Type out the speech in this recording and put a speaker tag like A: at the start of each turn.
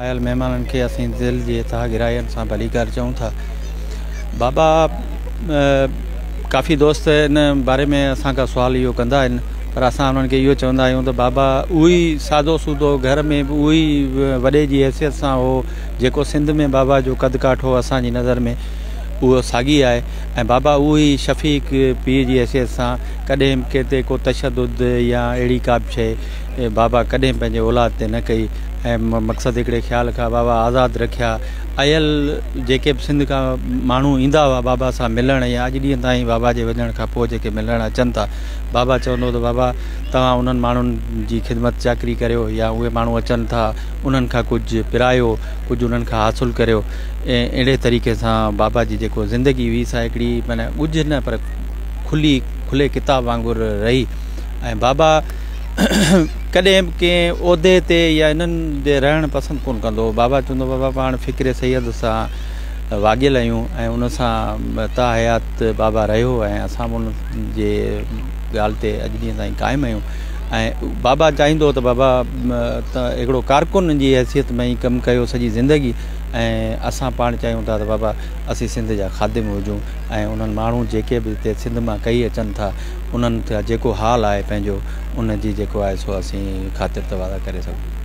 A: आयल मेहमान के असीं दिल जी था गिरायन सां भली कर चऊं था। बाबा काफ़ी दोस्त इन बारे में असांखा सुवाल इहो कंदा आहिनि, पर असां उन्हनि खे इहो चवंदा आहियूं त बाबा उही सादो सूदो घर में बि उही वॾे जी हैसियत सां हो जेको सिंध में बाबा जो कद काठ हो असांजी नज़र में उहो साॻी आहे। ऐं बाबा उही शफ़ीक पीर जी हैसियत सां कॾहिं किथे को तशदुद या अहिड़ी का बि शइ बाबा कॾहिं पंहिंजे औलाद ते न कई। ऐं मक़सदु हिकिड़े ख़्याल खां बाबा आज़ादु रखिया। आयल जेके बि सिंध खां माण्हू ईंदा हुआ बाबा सां मिलण या अॼु ॾींहं ताईं बाबा जे वञण खां पोइ जेके मिलण अचनि था, बाबा चवंदो त बाबा तव्हां उन्हनि माण्हुनि जी ख़िदमत चाकरी करियो या उहे माण्हू अचनि था उन्हनि खां कुझु पिरायो, कुझु उन्हनि खां हासिलु करियो। ऐं अहिड़े तरीक़े सां बाबा जी जेको ज़िंदगी हुई सा हिकिड़ी माना कुझु न पर खुले किताब वांगुरु रही। ऐं बाबा कॾहिं बि कंहिं उहिदे ते या इन्हनि जे रहणु पसंदि कोन कंदो। बाबा चवंदो बाबा पाण फ़िक्र सैयद सां वागियल आहियूं ऐं उन सां ता हयात बाबा रहियो ऐं असां उन जे ॻाल्हि ते अॼु ॾींहं ताईं क़ाइमु आहियूं। ऐं बाबा चाहींदो त बाबा त हिकिड़ो कारकुन जी हैसियत में ई कमु कयो सॼी ज़िंदगी। ऐं असां पाण चाहियूं था त बाबा असीं सिंध जा ख़ादिम हुजूं ऐं उन्हनि माण्हू जेके बि हिते सिंध मां कई अचनि था उन्हनि जा जेको हाल आहे पंहिंजो उन जी जेको आहे सो असीं ख़ातिर तवादा करे सघूं।